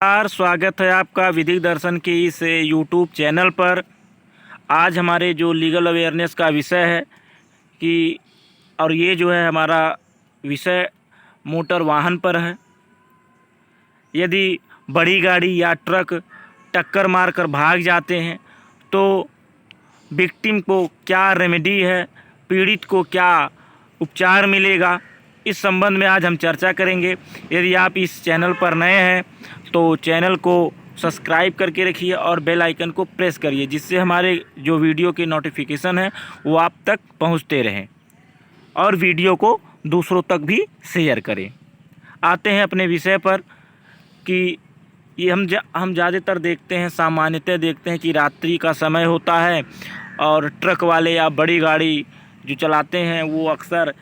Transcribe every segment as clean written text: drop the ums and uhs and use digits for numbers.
स्वागत है आपका विधिक दर्शन के इस यूट्यूब चैनल पर। आज हमारे जो लीगल अवेयरनेस का विषय है कि और ये जो है हमारा विषय मोटर वाहन पर है। यदि बड़ी गाड़ी या ट्रक टक्कर मारकर भाग जाते हैं तो विक्टिम को क्या रेमेडी है, पीड़ित को क्या उपचार मिलेगा, इस संबंध में आज हम चर्चा करेंगे। यदि आप इस चैनल पर नए हैं तो चैनल को सब्सक्राइब करके रखिए और बेल आइकन को प्रेस करिए, जिससे हमारे जो वीडियो के नोटिफिकेशन हैं वो आप तक पहुंचते रहें और वीडियो को दूसरों तक भी शेयर करें। आते हैं अपने विषय पर कि ये हम ज़्यादातर देखते हैं, सामान्यतः देखते हैं कि रात्रि का समय होता है और ट्रक वाले या बड़ी गाड़ी जो चलाते हैं वो अक्सर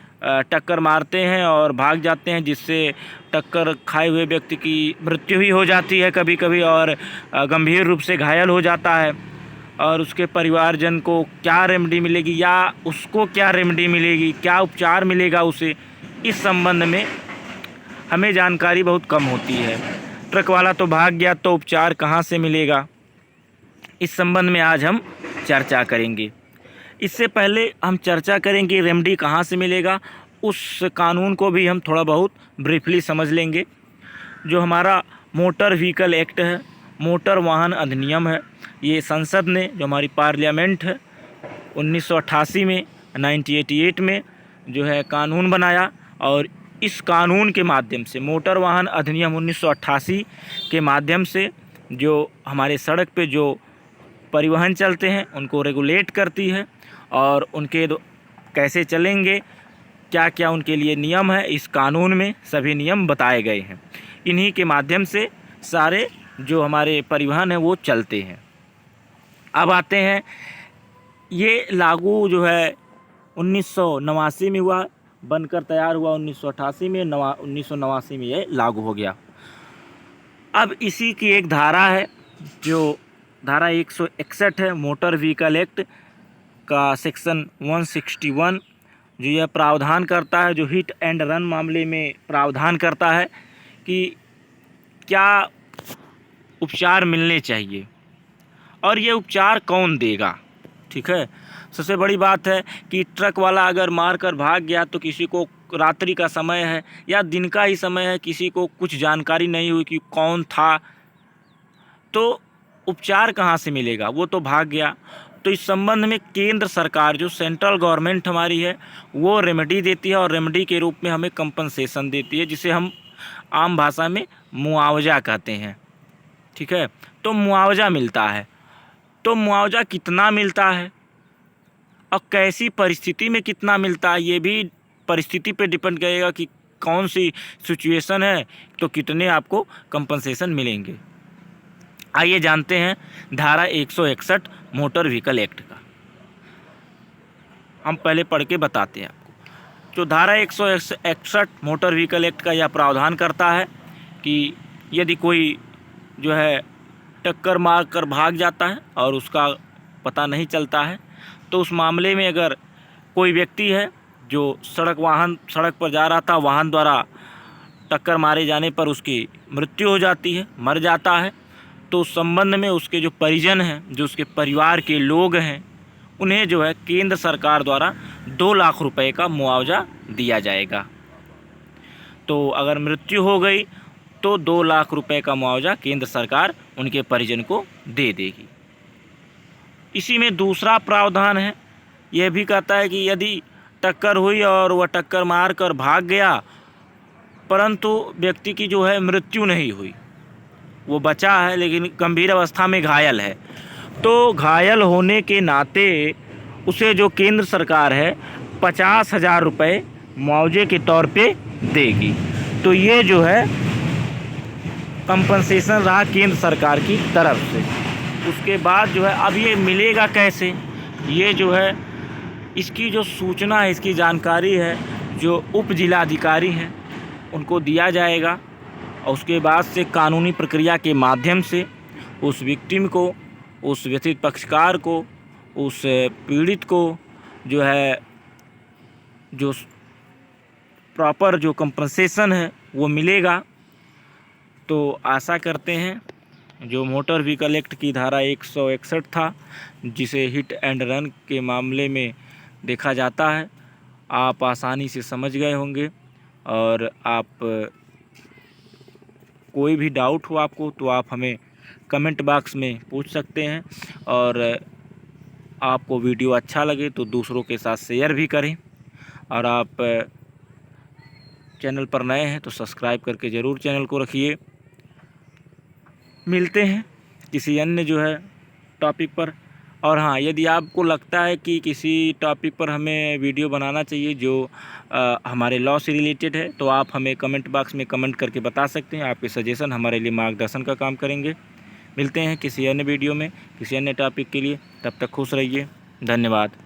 टक्कर मारते हैं और भाग जाते हैं, जिससे टक्कर खाए हुए व्यक्ति की मृत्यु भी हो जाती है कभी कभी और गंभीर रूप से घायल हो जाता है। और उसके परिवारजन को क्या रेमेडी मिलेगी या उसको क्या रेमेडी मिलेगी, क्या उपचार मिलेगा उसे, इस संबंध में हमें जानकारी बहुत कम होती है। ट्रक वाला तो भाग गया तो उपचार कहाँ से मिलेगा, इस संबंध में आज हम चर्चा करेंगे। इससे पहले हम चर्चा करेंगे रेमेडी कहाँ से मिलेगा, उस कानून को भी हम थोड़ा बहुत ब्रीफली समझ लेंगे। जो हमारा मोटर व्हीकल एक्ट है, मोटर वाहन अधिनियम है, ये संसद ने, जो हमारी पार्लियामेंट है, 1988 में 1988 में जो है कानून बनाया। और इस कानून के माध्यम से, मोटर वाहन अधिनियम 1988 के माध्यम से, जो हमारे सड़क पे जो परिवहन चलते हैं उनको रेगुलेट करती है और उनके कैसे चलेंगे, क्या क्या उनके लिए नियम है, इस कानून में सभी नियम बताए गए हैं। इन्हीं के माध्यम से सारे जो हमारे परिवहन है वो चलते हैं। अब आते हैं, ये लागू जो है 1989 में हुआ, बनकर तैयार हुआ 1988 में, 1989 में ये लागू हो गया। अब इसी की एक धारा है, जो धारा 161 है मोटर व्हीकल एक्ट का, सेक्शन 161, जो यह प्रावधान करता है, जो हिट एंड रन मामले में प्रावधान करता है कि क्या उपचार मिलने चाहिए और ये उपचार कौन देगा। ठीक है, सबसे बड़ी बात है कि ट्रक वाला अगर मार कर भाग गया तो किसी को रात्रि का समय है या दिन का ही समय है, किसी को कुछ जानकारी नहीं हुई कि कौन था, तो उपचार कहाँ से मिलेगा, वो तो भाग गया। तो इस संबंध में केंद्र सरकार, जो सेंट्रल गवर्नमेंट हमारी है, वो रेमेडी देती है और रेमेडी के रूप में हमें कंपनसेशन देती है, जिसे हम आम भाषा में मुआवजा कहते हैं। ठीक है, तो मुआवजा मिलता है। तो मुआवजा कितना मिलता है और कैसी परिस्थिति में कितना मिलता है, ये भी परिस्थिति पे डिपेंड करेगा कि कौन सी सिचुएशन है तो कितने आपको कंपनसेशन मिलेंगे। आइए जानते हैं धारा 161 मोटर व्हीकल एक्ट का। हम पहले पढ़ के बताते हैं आपको। जो धारा 161 मोटर व्हीकल एक्ट का यह प्रावधान करता है कि यदि कोई जो है टक्कर मार कर भाग जाता है और उसका पता नहीं चलता है, तो उस मामले में अगर कोई व्यक्ति है जो सड़क पर जा रहा था, वाहन द्वारा टक्कर मारे जाने पर उसकी मृत्यु हो जाती है, मर जाता है, तो उस संबंध में उसके जो परिजन हैं, जो उसके परिवार के लोग हैं, उन्हें जो है केंद्र सरकार द्वारा 2 लाख रुपए का मुआवजा दिया जाएगा। तो अगर मृत्यु हो गई तो 2 लाख रुपए का मुआवजा केंद्र सरकार उनके परिजन को दे देगी। इसी में दूसरा प्रावधान है, यह भी कहता है कि यदि टक्कर हुई और वह टक्कर मार कर भाग गया परंतु व्यक्ति की जो है मृत्यु नहीं हुई, वो बचा है लेकिन गंभीर अवस्था में घायल है, तो घायल होने के नाते उसे जो केंद्र सरकार है 50,000 रुपये मुआवजे के तौर पे देगी। तो ये जो है कंपनसेशन रहा केंद्र सरकार की तरफ से। उसके बाद जो है अब ये मिलेगा कैसे, ये जो है इसकी जो सूचना है, इसकी जानकारी है, जो उप जिलाधिकारी हैं उनको दिया जाएगा और उसके बाद से कानूनी प्रक्रिया के माध्यम से उस विक्टिम को, उस व्यथित पक्षकार को, उस पीड़ित को जो है जो प्रॉपर जो कंपनसेशन है वो मिलेगा। तो आशा करते हैं जो मोटर व्हीकल एक्ट की धारा 161 था, जिसे हिट एंड रन के मामले में देखा जाता है, आप आसानी से समझ गए होंगे। और आप कोई भी डाउट हो आपको तो आप हमें कमेंट बॉक्स में पूछ सकते हैं। और आपको वीडियो अच्छा लगे तो दूसरों के साथ शेयर भी करें। और आप चैनल पर नए हैं तो सब्सक्राइब करके ज़रूर चैनल को रखिए। मिलते हैं किसी अन्य जो है टॉपिक पर। और हाँ, यदि आपको लगता है कि किसी टॉपिक पर हमें वीडियो बनाना चाहिए जो हमारे लॉ से रिलेटेड है, तो आप हमें कमेंट बॉक्स में कमेंट करके बता सकते हैं। आपके सजेशन हमारे लिए मार्गदर्शन का काम करेंगे। मिलते हैं किसी अन्य वीडियो में किसी अन्य टॉपिक के लिए। तब तक खुश रहिए। धन्यवाद।